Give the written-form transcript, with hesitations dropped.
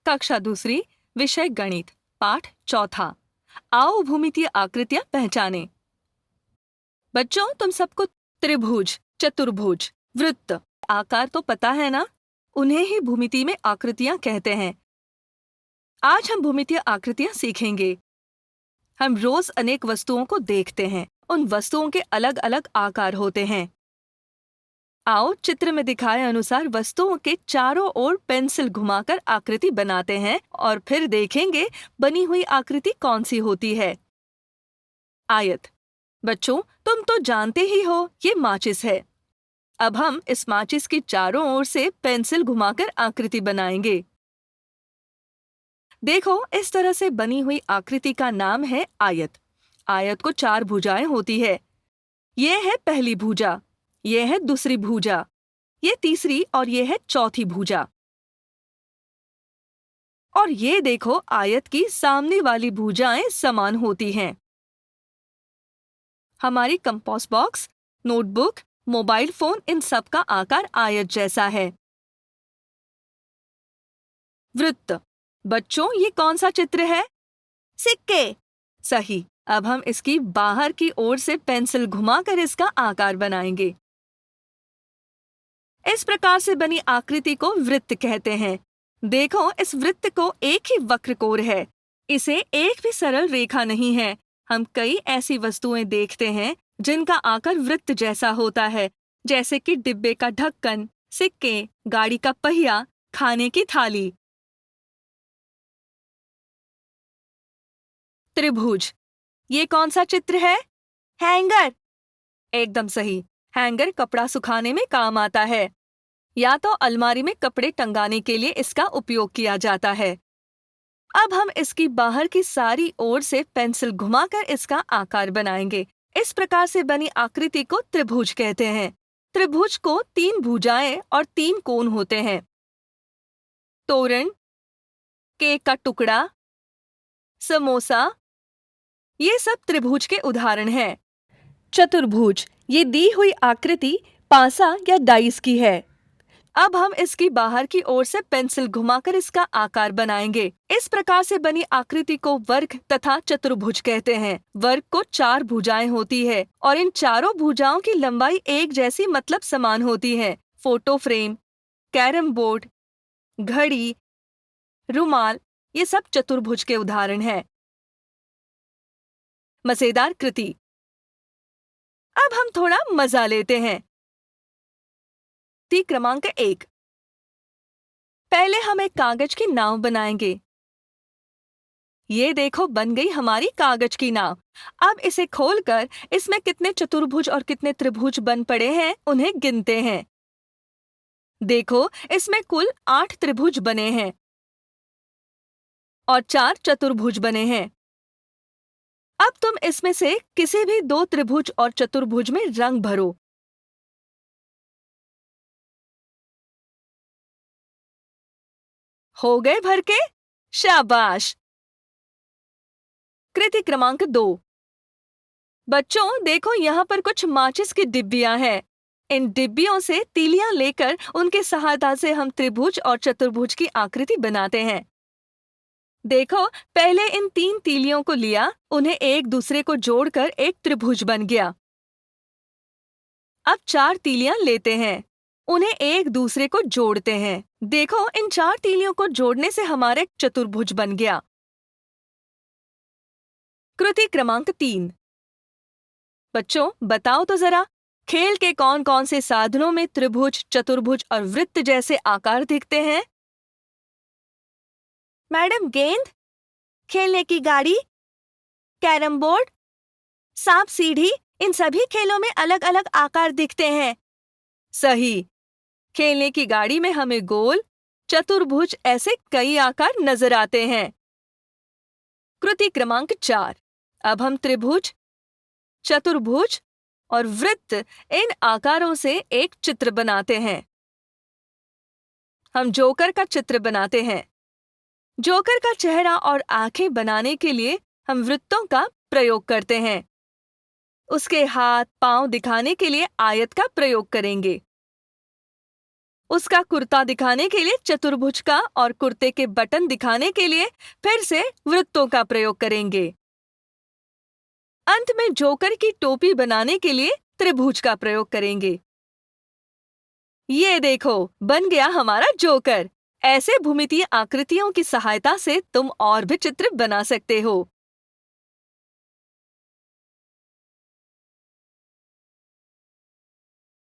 कक्षा दूसरी, विषय गणित, पाठ चौथा। आओ भूमितीय आकृतियां पहचानें। बच्चों, तुम सबको त्रिभुज, चतुर्भुज, वृत्त आकार तो पता है ना? उन्हें ही भूमिति में आकृतियां कहते हैं। आज हम भूमितीय आकृतियां सीखेंगे। हम रोज अनेक वस्तुओं को देखते हैं। उन वस्तुओं के अलग अलग आकार होते हैं। आओ चित्र में दिखाए अनुसार वस्तुओं के चारों ओर पेंसिल घुमाकर आकृति बनाते हैं और फिर देखेंगे बनी हुई आकृति कौन सी होती है। आयत। बच्चों, तुम तो जानते ही हो ये माचिस है। अब हम इस माचिस की चारों ओर से पेंसिल घुमाकर आकृति बनाएंगे। देखो, इस तरह से बनी हुई आकृति का नाम है आयत। आयत को 4 भुजाएं होती है। ये है पहली भुजा, ये है दूसरी भुजा, ये तीसरी और ये है चौथी भुजा। और ये देखो, आयत की सामने वाली भुजाएं समान होती हैं। हमारी compass box, notebook, mobile phone, इन सब का आकार आयत जैसा है। वृत्त। बच्चों, ये कौन सा चित्र है? सिक्के। सही। अब हम इसकी बाहर की ओर से पेंसिल घुमाकर इसका आकार बनाएंगे। इस प्रकार से बनी आकृति को वृत्त कहते हैं। देखो, इस वृत्त को एक ही वक्रकोर है। इसे एक भी सरल रेखा नहीं है। हम कई ऐसी वस्तुएं देखते हैं जिनका आकार वृत्त जैसा होता है, जैसे कि डिब्बे का ढक्कन, सिक्के, गाड़ी का पहिया, खाने की थाली। त्रिभुज। ये कौन सा चित्र है? हैंगर। एकदम सही। हैंगर कपड़ा सुखाने में काम आता है, या तो अलमारी में कपड़े टंगाने के लिए इसका उपयोग किया जाता है। अब हम इसकी बाहर की सारी ओर से पेंसिल घुमाकर इसका आकार बनाएंगे। इस प्रकार से बनी आकृति को त्रिभुज कहते हैं। त्रिभुज को 3 भुजाएं और 3 कोण होते हैं। तोरण, केक का टुकड़ा, समोसा, ये सब त्रिभुज के उदाहरण हैं। चतुर्भुज। ये दी हुई आकृति पासा या डाइस की है। अब हम इसकी बाहर की ओर से पेंसिल घुमाकर इसका आकार बनाएंगे। इस प्रकार से बनी आकृति को वर्ग तथा चतुर्भुज कहते हैं। वर्ग को 4 भुजाएं होती है और इन चारों भुजाओं की लंबाई एक जैसी मतलब समान होती है। फोटो फ्रेम, कैरम बोर्ड, घड़ी, रुमाल, ये सब चतुर्भुज के उदाहरण हैं। मजेदार कृति। अब हम थोड़ा मजा लेते हैं। क्रमांक 1। पहले हम एक कागज की नाव बनाएंगे। ये देखो, बन गई हमारी कागज की नाव। अब इसे खोलकर इसमें कितने चतुर्भुज और कितने त्रिभुज बन पड़े हैं उन्हें गिनते हैं। देखो, इसमें कुल 8 त्रिभुज बने हैं और 4 चतुर्भुज बने हैं। अब तुम इसमें से किसी भी 2 त्रिभुज और चतुर्भुज में रंग भरो। हो गए भर के? शाबाश। कृति क्रमांक 2। बच्चों, देखो, यहाँ पर कुछ माचिस की डिब्बियां हैं। इन डिब्बियों से तीलियां लेकर उनकी सहायता से हम त्रिभुज और चतुर्भुज की आकृति बनाते हैं। देखो, पहले इन 3 तीलियों को लिया, उन्हें एक दूसरे को जोड़कर एक त्रिभुज बन गया। अब 4 तीलियां लेते हैं, उन्हें एक दूसरे को जोड़ते हैं। देखो, इन 4 तीलियों को जोड़ने से हमारा एक चतुर्भुज बन गया। कृति क्रमांक 3। बच्चों, बताओ तो जरा, खेल के कौन कौन से साधनों में त्रिभुज, चतुर्भुज और वृत्त जैसे आकार दिखते हैं? मैडम, गेंद, खेलने की गाड़ी, कैरम बोर्ड, सांप सीढ़ी, इन सभी खेलों में अलग अलग आकार दिखते हैं। सही। खेलने की गाड़ी में हमें गोल, चतुर्भुज ऐसे कई आकार नजर आते हैं। कृति क्रमांक 4। अब हम त्रिभुज, चतुर्भुज और वृत्त, इन आकारों से एक चित्र बनाते हैं। हम जोकर का चित्र बनाते हैं। जोकर का चेहरा और आंखें बनाने के लिए हम वृत्तों का प्रयोग करते हैं। उसके हाथ, पांव दिखाने के लिए आयत का प्रयोग करेंगे। उसका कुर्ता दिखाने के लिए चतुर्भुज का और कुर्ते के बटन दिखाने के लिए फिर से वृत्तों का प्रयोग करेंगे। अंत में जोकर की टोपी बनाने के लिए त्रिभुज का प्रयोग करेंगे। ये देखो, बन गया हमारा जोकर। ऐसे भूमितीय आकृतियों की सहायता से तुम और भी चित्र बना सकते हो।